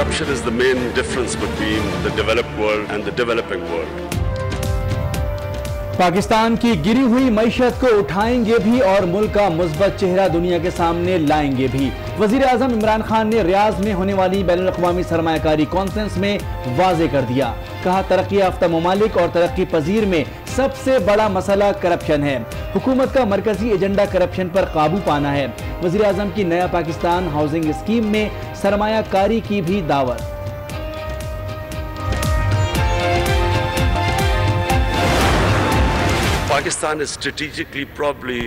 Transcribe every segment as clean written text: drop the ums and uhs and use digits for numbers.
Corruption is the main difference between the developed world and the developing world. Pakistan की गिरी हुई मईशत को उठाएंगे भी और मुल्क का मुस्बत चेहरा दुनिया के सामने लाएंगे भी। वजीर आजम इमरान खान ने रियाज में होने वाली बैनुल अक़वामी सरमायाकारी कॉन्फ्रेंस में वाजे कर दिया। कहा, तरक्की याफ्ता ममालिक और तरक्की पजीर में सबसे बड़ा मसला करप्शन है। हुकूमत का मरकजी एजेंडा करप्शन पर काबू पाना है। वजीर आजम की नया पाकिस्तान हाउसिंग स्कीम में सरमायाकारी की भी दावत। Pakistan is strategically probably,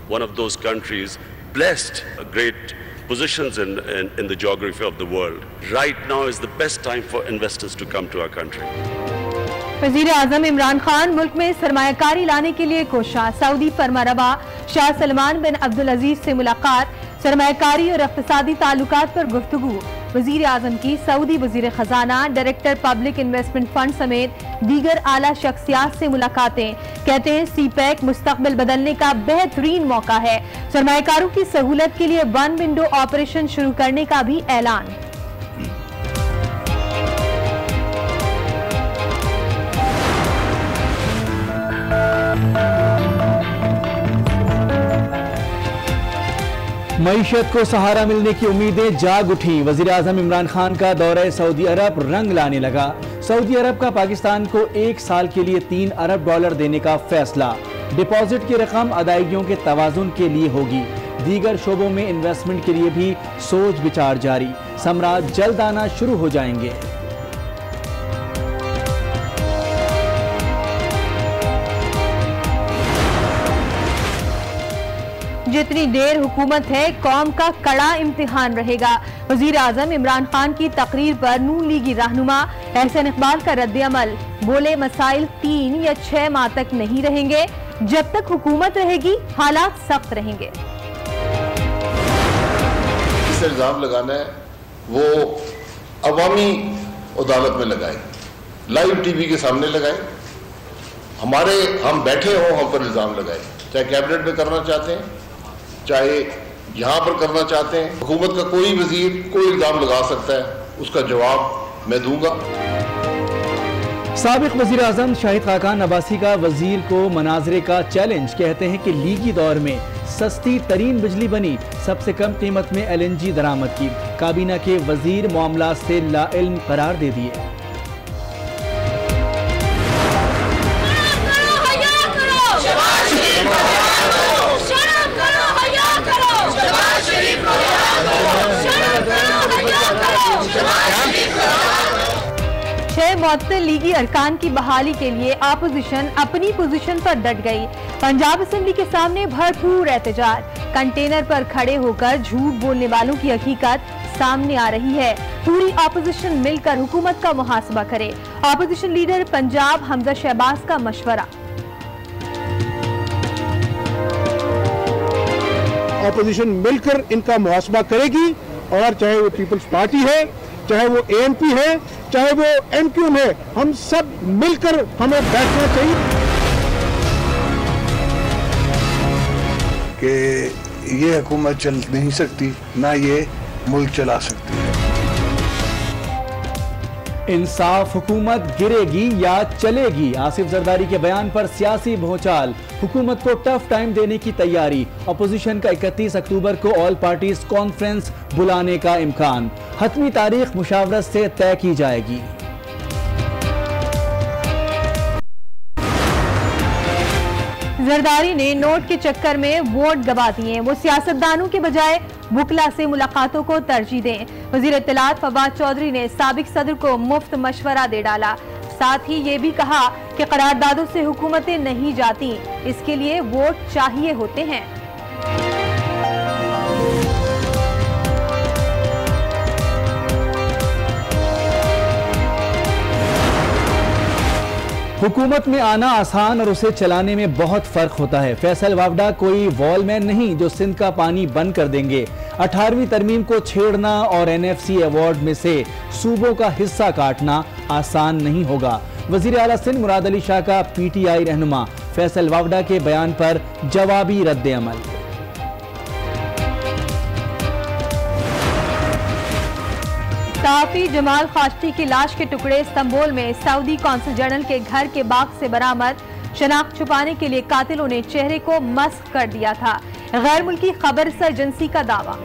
one of those countries blessed great positions in the geography of the world. Right now is the best time for investors to come to our country. वजीर आजम इमरान खान मुल्क में सरमायाकारी लाने के लिए कोशां। सऊदी फरमारवा शाह सलमान बिन अब्दुल अजीज से मुलाकात, सरमायाकारी और इक़्तिसादी ताल्लुकात पर गुफ्तगू। वजीर आजम की सऊदी वजीर खजाना, डायरेक्टर पब्लिक इन्वेस्टमेंट फंड समेत दीगर आला शख्सियात से मुलाकातें। कहते हैं, सीपैक मुस्तकबिल बदलने का बेहतरीन मौका है। सरमायाकारों की सहूलत के लिए वन विंडो ऑपरेशन शुरू करने का भी ऐलान। मईशत को सहारा मिलने की उम्मीदें जाग उठी। वजीर आजम इमरान खान का दौरा सऊदी अरब रंग लाने लगा। सऊदी अरब का पाकिस्तान को 1 साल के लिए $3 अरब देने का फैसला। डिपॉजिट की रकम अदायगियों के तवाजुन के लिए होगी। दीगर शोबों में इन्वेस्टमेंट के लिए भी सोच विचार जारी। समरात जल्द आना शुरू हो जाएंगे। जितनी देर हुकूमत है, कौम का कड़ा इम्तिहान रहेगा। वजीर आजम इमरान खान की तकरीर पर नून लीगी रहनुमा एहसन इकबाल का रद्द-ए-अमल। बोले, मसाइल 3 या 6 माह तक नहीं रहेंगे। जब तक हुकूमत रहेगी हालात सख्त रहेंगे। जिस इल्जाम लगाना है वो अवामी अदालत में लगाए, लाइव टीवी के सामने लगाए। हम बैठे हों, हम पर इल्जाम लगाए, चाहे कैबिनेट में करना चाहते हैं, चाहे यहां पर करना चाहते हैं। हुकूमत का कोई वजीर कोई इल्जाम लगा सकता है, उसका जवाब मैं दूंगा। साबिक वजीर आजम शाहिद खाकान अब्बासी का वजीर को मनाजरे का चैलेंज। कहते हैं कि लीगी दौर में सस्ती तरीन बिजली बनी, सबसे कम कीमत में LNG दरामद की। काबीना के वजीर मामला से लाइल्म करार दे दिए। मुअत्तल लीगी अरकान की बहाली के लिए अपोजिशन अपनी पोजीशन पर डट गई। पंजाब असेंबली के सामने भरपूर एहतजाज। कंटेनर पर खड़े होकर झूठ बोलने वालों की हकीकत सामने आ रही है। पूरी अपोजिशन मिलकर हुकूमत का मुहासबा करे। अपोजिशन लीडर पंजाब हमजा शहबाज का मशवरा। अपोजिशन मिलकर इनका मुहासबा करेगी, और चाहे वो पीपल्स पार्टी है, चाहे वो ANP है, चाहे वो MQ है, हम सब मिलकर हमें बैठना चाहिए कि ये हुकूमत चल नहीं सकती, ना ये मुल्क चला सकती है। इंसाफ हुकूमत गिरेगी या चलेगी? आसिफ जरदारी के बयान पर सियासी भौचाल। हुकूमत को टफ टाइम देने की तैयारी। अपोजिशन का 31 अक्टूबर को ऑल पार्टीज कॉन्फ्रेंस बुलाने का इम्कान। हतमी तारीख मुशावरत से तय की जाएगी। जरदारी ने नोट के चक्कर में वोट गवा दिए। वो सियासतदानों के बजाय बुकला से मुलाकातों को तरजीह दें। वजीर इत्तलात फवाद चौधरी ने साबिक सदर को मुफ्त मशवरा दे डाला। साथ ही ये भी कहा कि करारदादों से हुकूमतें नहीं जाती, इसके लिए वोट चाहिए होते हैं। हुकूमत में आना आसान और उसे चलाने में बहुत फर्क होता है। फैसल वावडा कोई वॉलमैन नहीं जो सिंध का पानी बंद कर देंगे। 18वीं तरमीम को छेड़ना और NFC अवार्ड में से सूबों का हिस्सा काटना आसान नहीं होगा। वजीर आला सिंध मुराद अली शाह का PTI रहनुमा फैसल वावडा के बयान पर जवाबी रद्द अमल। सहाफी जमाल खाश्ती की लाश के टुकड़े इस्तांबुल में सऊदी कौंसल जनरल के घर के बाग से बरामद। शनाख्त छुपाने के लिए कातिलों ने चेहरे को मस्क कर दिया था। गैर मुल्की खबर से एजेंसी का दावा।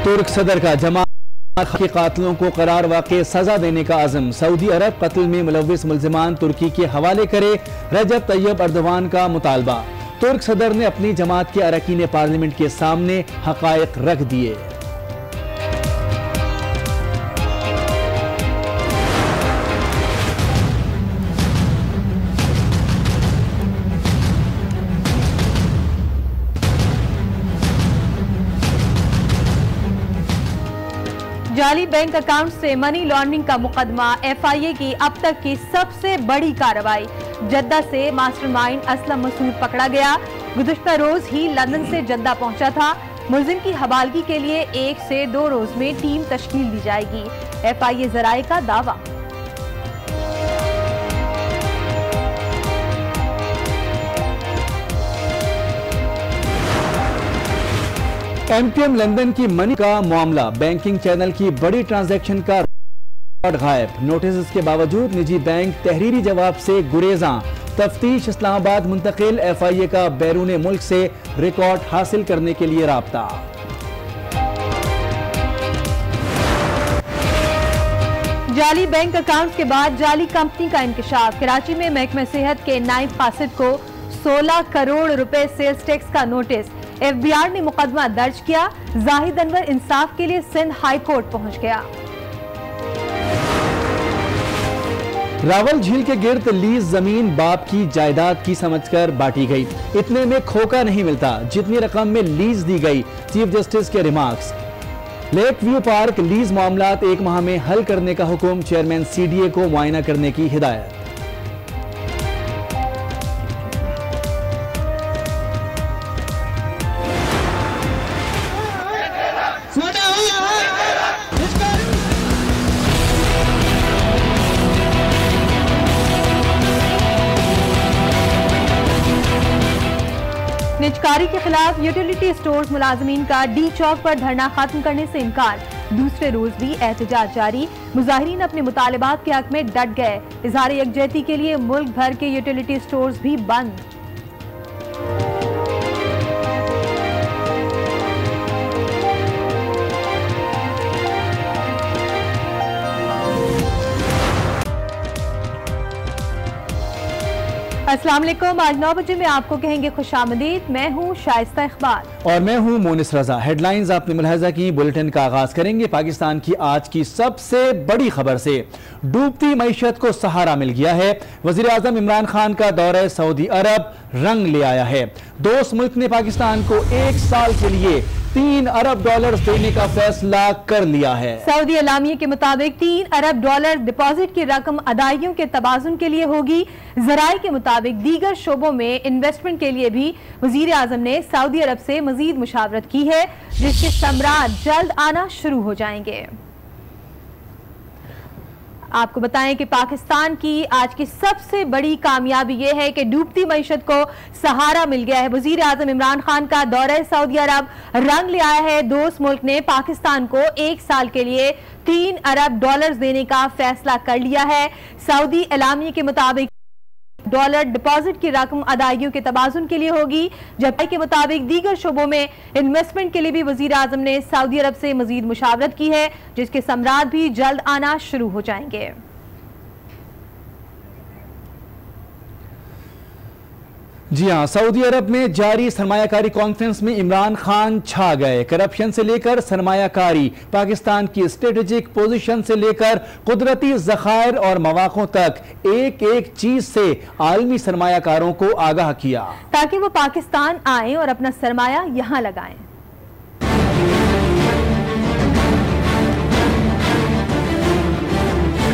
तुर्क सदर का जमात के कातिलों को करार वाक़ई सजा देने का अज़म। सऊदी अरब कत्ल में मुलव्विस मुल्ज़िमान तुर्की के हवाले करे। रजब तैयब अर्दवान का मुतालबा। तुर्क सदर ने अपनी जमात के अरकान पार्लियामेंट के सामने हक़ाइक़ रख दिए। जाली बैंक अकाउंट से मनी लॉन्ड्रिंग का मुकदमा। FIA की अब तक की सबसे बड़ी कार्रवाई। जद्दा से मास्टरमाइंड असलम मसूद पकड़ा गया। गुज़श्ता रोज ही लंदन से जद्दा पहुंचा था। मुलजिम की हवालगी के लिए 1 से 2 रोज में टीम तश्कील दी जाएगी। FIA ज़राए का दावा। MTM लंदन की मनी का मामला। बैंकिंग चैनल की बड़ी ट्रांजैक्शन का रिकॉर्ड गायब। नोटिस के बावजूद निजी बैंक तहरीरी जवाब से गुरेजा। तफ्तीश इस्लामाबाद मुंतकिल। FIA का बैरून मुल्क से रिकॉर्ड हासिल करने के लिए राब्ता। जाली बैंक अकाउंट्स के बाद जाली कंपनी का इंकशाफ। कराची में महकमा सेहत के नायब कासिद को 16 करोड़ रुपए सेल्स टैक्स का नोटिस। FBR ने मुकदमा दर्ज किया। जाहिद अनवर इंसाफ के लिए सिंध हाई कोर्ट पहुंच गया। रावल झील के गिर्द लीज जमीन बाप की जायदाद की समझकर बांटी गई। इतने में खोका नहीं मिलता जितनी रकम में लीज दी गई। चीफ जस्टिस के remarks. Lake view park lease मामलात 1 माह में हल करने का हुक्म। चेयरमैन CDA को मुआयना करने की हिदायत। निजकारी के खिलाफ यूटिलिटी स्टोर्स मुलाजमीन का D चौक पर धरना खत्म करने से इनकार। दूसरे रोज भी एहतजाज जारी। मुजाहिरीन अपने मुतालिबात के हक में डट गए। इजहार यकजहती के लिए मुल्क भर के यूटिलिटी स्टोर्स भी बंद। अस्सलाम वालेकुम। आज 9 बजे में आपको कहेंगे खुशामदीद। मैं हूँ शाइस्ता इकबाल और मैं हूँ मोनिस रजा। हेडलाइंस आपने मुलाहिजा की। बुलेटिन का आगाज करेंगे पाकिस्तान की आज की सबसे बड़ी खबर से। डूबती मईशत को सहारा मिल गया है। वजीर आजम इमरान खान का दौरा सऊदी अरब रंग ले आया है। दोस्त मुल्क ने पाकिस्तान को 1 साल के लिए $3 अरब देने का फैसला कर लिया है। सऊदी एलामिया के मुताबिक $3 अरब डिपॉजिट की रकम अदायगियों के तबाजुन के लिए होगी। ज़राए के मुताबिक दीगर शोबों में इन्वेस्टमेंट के लिए भी वजीर आजम ने सऊदी अरब से मजीद मुशावरत की है, जिसके समरात जल्द आना शुरू हो जाएंगे। आपको बताएं कि पाकिस्तान की आज की सबसे बड़ी कामयाबी यह है कि डूबती मईशत को सहारा मिल गया है। वजीर आजम इमरान खान का दौरा सऊदी अरब रंग ले आया है। दोस्त मुल्क ने पाकिस्तान को 1 साल के लिए $3 अरब देने का फैसला कर लिया है। सऊदी एलामिया के मुताबिक डिपॉजिट की रकम अदायगियों के तबाजुन के लिए होगी, जबकि के मुताबिक दीगर शोबों में इन्वेस्टमेंट के लिए भी वजीर आजम ने सऊदी अरब से मजीद मुशावरत की है, जिसके समरात भी जल्द आना शुरू हो जाएंगे। जी हाँ, सऊदी अरब में जारी सरमायाकारी कॉन्फ्रेंस में इमरान खान छा गए। करप्शन से लेकर सरमायाकारी, पाकिस्तान की स्ट्रेटेजिक पोजीशन से लेकर कुदरती ज़खायर और मौक़ों तक एक एक चीज से आलमी सरमायाकारों को आगाह किया ताकि वो पाकिस्तान आए और अपना सरमाया यहाँ लगाएं।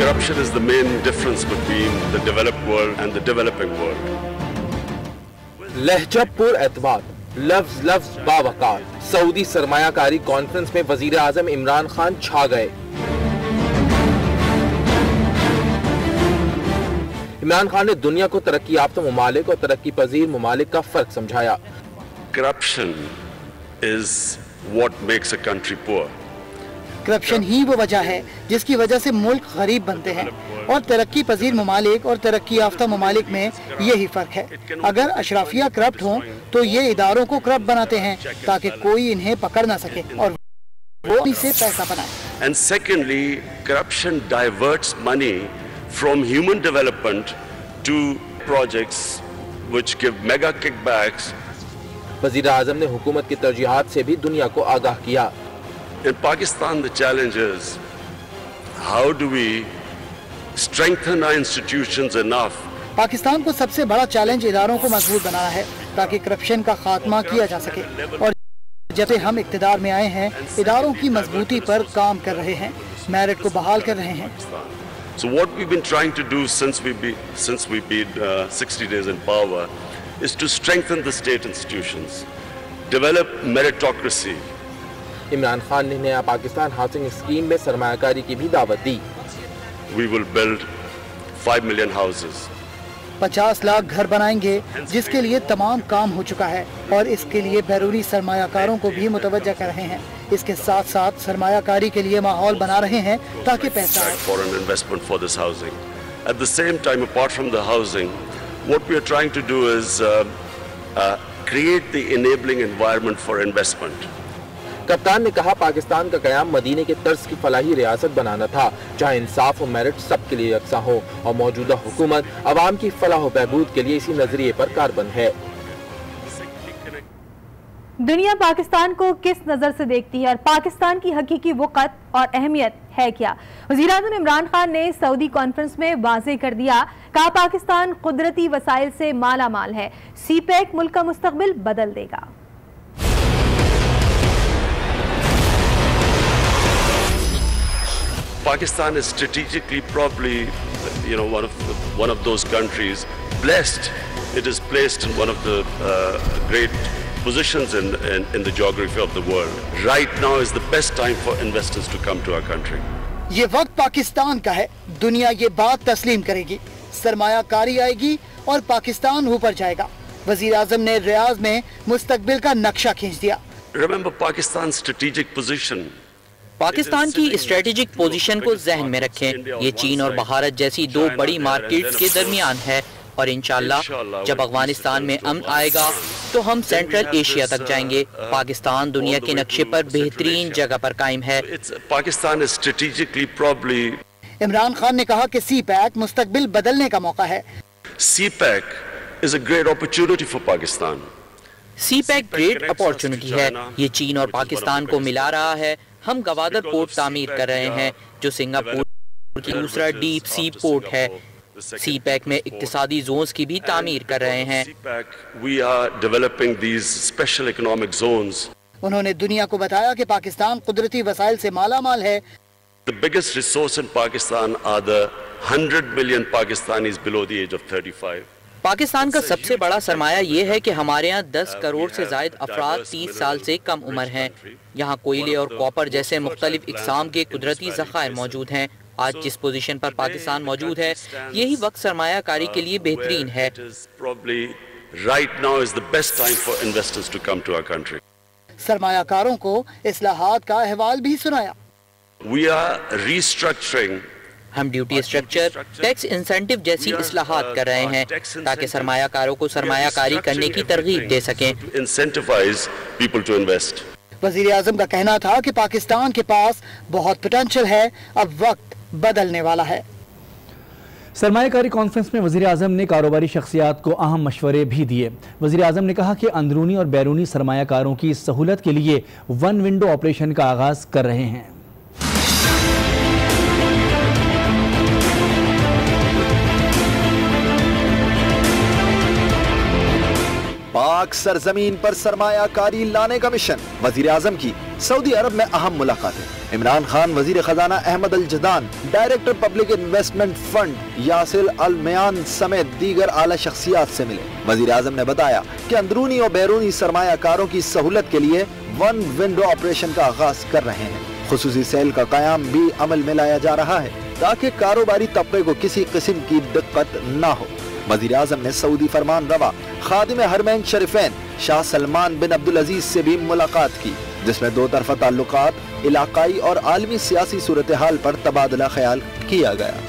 Corruption is the main difference between the developed world and the developing world. लहजब पुर एतमाद लफ्ज लफ्ज बावकार। सऊदी सरमायाकारी कॉन्फ्रेंस में वजीर आजम इमरान खान छा गए। इमरान खान ने दुनिया को तरक्की याफ्ता ममालिक और तरक्की पजीर ममालिक का फर्क समझाया। Corruption is what makes a country poor. Corruption ही वो वजह है जिसकी वजह से मुल्क गरीब बनते हैं, और तरक्की पजीर ममालिक और तरक्की याफ्ता ममालिक में यही फर्क है। अगर अशराफिया करप्ट हों तो ये इदारों को करप्ट बनाते हैं ताकि कोई इन्हें पकड़ ना सके और वो इसे पैसा बनाए। And secondly, corruption diverts money from human development to projects which give mega kickbacks. वजीर आजम ने हुकूमत की तरजीहात से भी दुनिया को आगाह किया। In Pakistan, the challenge is how do we strengthen our institutions enough? Pakistan को सबसे बड़ा चैलेंज इदारों को मजबूत बनाना है ताकि करप्शन का खात्मा किया जा सके, और जब से हम इक्तिदार में आए हैं इदारों की मजबूती पर काम कर रहे हैं, मेरिट को बहाल कर रहे हैं। So what we've been trying to do since we've been 60 days in power is to strengthen the state institutions, develop meritocracy. Imran Khan ने नया पाकिस्तान हाउसिंग स्कीम में सरमायाकारी की भी दावत दी। We will build 5 million houses. 50 lakh घर बनाएंगे जिसके लिए तमाम काम हो चुका है, और इसके लिए बैरूनी सरमायाकारों को भी मुतवज्जा कर रहे हैं। इसके साथ साथ सरमायाकारी के लिए माहौल बना रहे हैं ताकि पैसा आए। Foreign investment for this housing. At the same time, apart from the housing, what we are trying to do is create the enabling environment for investment. कप्तान ने कहा पाकिस्तान का कयाम मदीने के तर्ज की फलाही रियासत बनाना था, जहाँ इंसाफ और मेरिट सबके लिए यकसा हो, और मौजूदा हुकूमत अवाम की फलाह व बहबूद के लिए इसी नजरिए पर कारबंद है। दुनिया पाकिस्तान को किस नजर से देखती है और पाकिस्तान की हकीकी वक़्त और अहमियत है क्या? वज़ीर आज़म इमरान खान ने सऊदी कॉन्फ्रेंस में वाज़े कर दिया, कहा पाकिस्तान कुदरती वसाइल से माला माल है, सीपैक मुल्क का मुस्तकबिल बदल देगा। Pakistan is strategically probably, one of those countries blessed. It is placed in one of the great positions in the geography of the world. Right now is the best time for investors to come to our country. ये वक्त पाकिस्तान का है, दुनिया ये बात तस्लीम करेगी, सरमायाकारी आएगी और पाकिस्तान ऊपर जाएगा। वज़ीर आज़म ने रियाज में मुस्तकबिल का नक्शा खींच दिया। Remember Pakistan's strategic position. Pakistan की स्ट्रेटेजिक पोजीशन को जहन में रखें। ये चीन और भारत जैसी दो बड़ी मार्केट्स के दरमियान है, और इंशाल्लाह जब अफगानिस्तान में अमन आएगा तो हम सेंट्रल एशिया तक जाएंगे। पाकिस्तान दुनिया के नक्शे पर बेहतरीन जगह पर कायम है। Pakistan is strategically probably. Imran Khan ने कहा कि सीपैक मुस्तकबिल बदलने का मौका है। CPEC is a great opportunity for Pakistan. CPEC great opportunity है, ये चीन और पाकिस्तान को मिला रहा है। हम गवादर पोर्ट तामीर कर रहे हैं जो सिंगापुर की दूसरा डीप सी पोर्ट है। सीपैक में इक्तिसादी जोन्स की भी तामीर कर रहे हैं। We are developing these special economic zones. उन्होंने दुनिया को बताया कि पाकिस्तान कुदरती वसाइल से माला माल है। The biggest resource in Pakistan are the 100 million Pakistanis below the age of 35. Pakistan का सबसे बड़ा सरमाया ये है कि हमारे यहाँ 10 करोड़ से जायद अफराद 30 साल से कम उम्र हैं। यहाँ कोयले और कॉपर जैसे मुख्तलिफ इकसाम के कुदरती ज़खायर मौजूद हैं। आज जिस पोजीशन पर पाकिस्तान मौजूद है, यही वक्त सरमायाकारी के लिए बेहतरीन है। सरमायाकारों को इस्लाहात का अहवाल भी सुनाया। हम ड्यूटी स्ट्रक्चर, टैक्स इंसेंटिव जैसी इस्लाहात कर रहे हैं ताकि सरमायाकारों को सरमायाकारी करने की तरगीब दे सकें। वज़ीर आज़म का कहना था कि पाकिस्तान के पास बहुत पोटेंशियल है, अब वक्त बदलने वाला है। सरमायाकारी कॉन्फ्रेंस में वज़ीर आज़म ने कारोबारी शख्सियात को अहम मशवरे भी दिए। वज़ीर आज़म ने कहा कि अंदरूनी और बैरूनी सरमायाकारों की सहूलत के लिए वन विंडो ऑपरेशन का आगाज कर रहे हैं। पाक पाक सरजमीन पर सरमायाकारी लाने का मिशन। वजीर आजम की सऊदी अरब में अहम मुलाकातें। इमरान खान वजीर खजाना Ahmed Al Jadaan, director public investment fund Yasir Al Mayan समेत दीगर आला शख्सियात से मिले। वजीर आजम ने बताया कि अंदरूनी और बैरूनी सरमायाकारों की सहूलत के लिए वन विंडो ऑपरेशन का आगाज कर रहे हैं। खुसूसी सेल का कयाम भी अमल में लाया जा रहा है ताकि कारोबारी तबके को किसी किस्म की दिक्कत न हो। वजीर आजम ने सऊदी फरमान रवा खादिम हरमैन शरीफैन शाह सलमान बिन अब्दुल अजीज से भी मुलाकात की, जिसमें दो तरफा ताल्लुकात, इलाकाई और आलमी सियासी सूरत हाल पर तबादला ख्याल किया गया।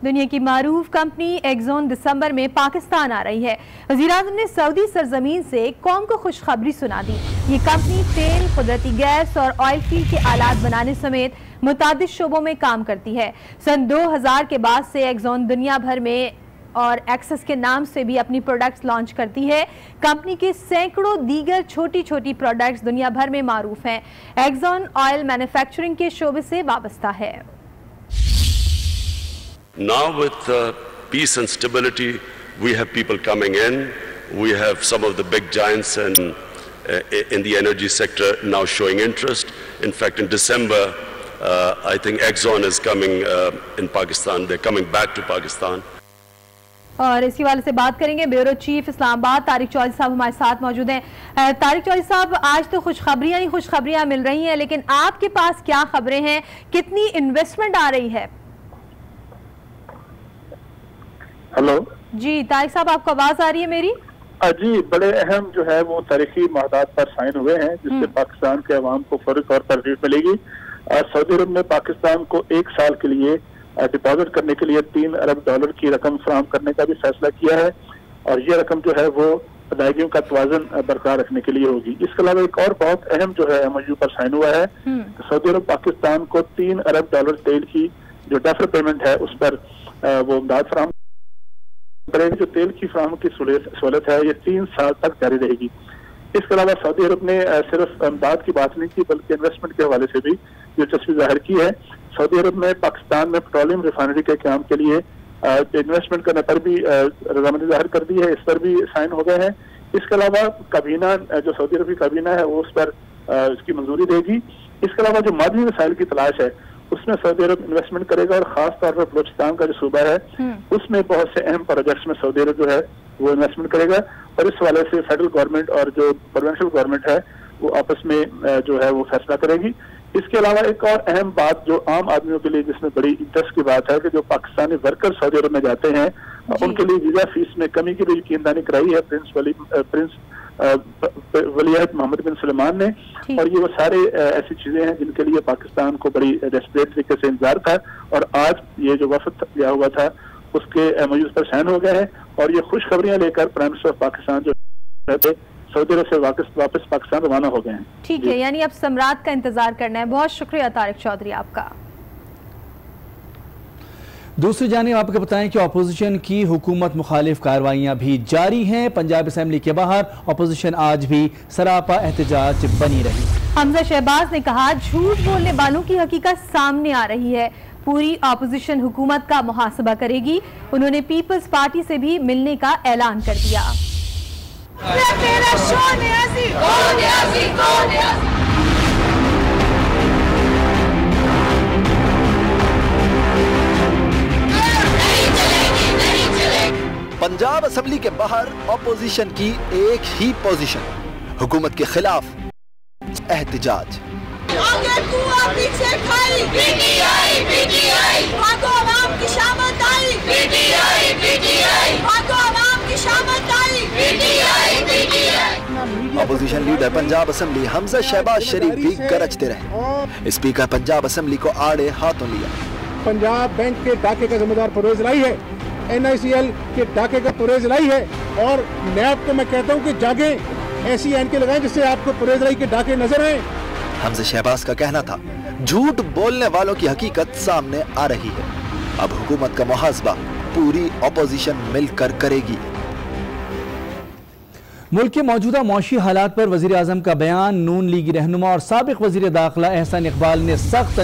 दुनिया की मारूफ कंपनी एक्सॉन दिसंबर में पाकिस्तान आ रही है। वज़ीर आज़म ने सऊदी सरजमीन से कौम को खुशखबरी सुना दी। ये कंपनी तेल, कुदरती गैस और ऑयल फील्ड के आलात बनाने समेत मुतादिद शोबों में काम करती है। सन 2000 के बाद से एक्सॉन दुनिया भर में और एक्सेस के नाम से भी अपनी प्रोडक्ट्स लॉन्च करती है। कंपनी के सैकड़ों दीगर छोटी छोटी प्रोडक्ट्स दुनिया भर में मारूफ हैं। एक्सॉन ऑयल मैन्युफैक्चरिंग के शोबे से वाबस्ता है। Now with peace and stability, we have people coming in. We have some of the big giants in the energy sector now showing interest. In fact, in December, I think Exxon is coming in Pakistan. They're coming back to Pakistan. और इसी वाले से बात करेंगे। Bureau chief Islamabad Tariq Chaudhary साहब हमारे साथ मौजूद हैं। तारिक चौधरी साहब, आज तो खुशखबरियां ही खुशखबरियां मिल रही हैं, लेकिन आपके पास क्या खबरें हैं? कितनी इन्वेस्टमेंट आ रही है? हेलो जी तारिक साहब, आपको आवाज आ रही है मेरी? जी, बड़े अहम जो है वो तारीखी माहदात पर साइन हुए हैं, जिससे पाकिस्तान के अवाम को फौरी तौर पर रिलीफ मिलेगी। सऊदी अरब ने पाकिस्तान को 1 साल के लिए डिपॉजिट करने के लिए $3 अरब की रकम फराहम करने का भी फैसला किया है, और ये रकम जो है वो अदायगियों का तवाज़ुन बरकरार रखने के लिए होगी। इसके अलावा एक और बहुत अहम जो है MOU पर साइन हुआ है। सऊदी अरब पाकिस्तान को $3 अरब तेल की जो डेफर पेमेंट है उस पर वो इमदाद फराहम करेगी। जो तेल की फराहम की सहूलत है ये 3 साल तक जारी रहेगी। इसके अलावा सऊदी अरब ने सिर्फ इमदाद की बात नहीं की, बल्कि इन्वेस्टमेंट के हवाले से भी दिलचस्पी जाहिर की है। सऊदी अरब ने पाकिस्तान में पेट्रोलियम रिफाइनरी के काम के लिए इन्वेस्टमेंट करने पर भी रजामंदी जाहिर कर दी है, इस पर भी साइन हो गए हैं। इसके अलावा काबीना जो सऊदी अरब की काबीना है वो उस पर इसकी मंजूरी देगी। इसके अलावा जो मादनी वसाइल की तलाश है उसमें सऊदी अरब इन्वेस्टमेंट करेगा, और खास तौर पर बलूचिस्तान का जो सूबा है उसमें बहुत से अहम प्रोजेक्ट्स में सऊदी अरब जो है वो इन्वेस्टमेंट करेगा। और इस हवाले से फेडरल गवर्नमेंट और जो प्रोविंशियल गवर्नमेंट है वो आपस में जो है वो फैसला करेगी। इसके अलावा एक और अहम बात जो आम आदमियों के लिए जिसमें बड़ी इंटरेस्ट की बात है कि जो पाकिस्तानी वर्कर सऊदी अरब में जाते हैं उनके लिए वीजा फीस में कमी की भी यकीनदानी कराई है प्रिंस वलीअहद मोहम्मद बिन सलमान ने। और ये वो सारे ऐसी चीजें हैं जिनके लिए पाकिस्तान को बड़ी डेस्परेट तरीके से इंतजार था, और आज ये जो वफद गया हुआ था उसके MOUs पर साइन हो गए हैं। और ये खुशखबरियां लेकर प्राइम मिनिस्टर ऑफ पाकिस्तान जो थे सऊदी अरब से वापस पाकिस्तान रवाना हो गए हैं। ठीक है, यानी अब सम्राट का इंतजार करना है। बहुत शुक्रिया तारिक चौधरी आपका। दूसरी जानिब आपको बताएं कि अपोजिशन की हुकूमत मुखालिफ कार्रवाइयां भी जारी हैं। पंजाब असेंबली के बाहर अपोजिशन आज भी सरापा एहतजाज बनी रही। हमजा शहबाज ने कहा, झूठ बोलने वालों की हकीकत सामने आ रही है, पूरी अपोजिशन हुकूमत का मुहासबा करेगी। उन्होंने पीपल्स पार्टी से भी मिलने का ऐलान कर दिया। पंजाब असेंबली के बाहर अपोजिशन की एक ही पोजीशन, हुकूमत के खिलाफ एहतजाज। आगे कुआ पीछे खाई, पीटीआई पीटीआई, भागो आवाम की शामत आई, पीटीआई पीटीआई, भागो आवाम की शामत आई, PTI PTI. Opposition leader Punjab assembly Hamza Shahbaz Sharif भी गरजते रहे। स्पीकर पंजाब असेंबली को आड़े हाथों लिया। पंजाब बैंक के डाके का जिम्मेदार परवेज लाई है, NICL के डाके का परवेज लाई है, और नैब को मैं कहता हूँ कि जागे, ऐसी एनके लगाएं जिससे आपको परवेज लाई के डाके नजर आए। हमजा शहबाज का कहना था, झूठ बोलने वालों की हकीकत सामने आ रही है, अब हुकूमत का मुहासबा पूरी अपोजिशन मिलकर करेगी। मुल्क के मौजूदा मौशी हालात पर वजीर आजम का बयान। नून लीगी रहनुमा और साबिक वजीर दाखिला एहसान इकबाल ने सख्त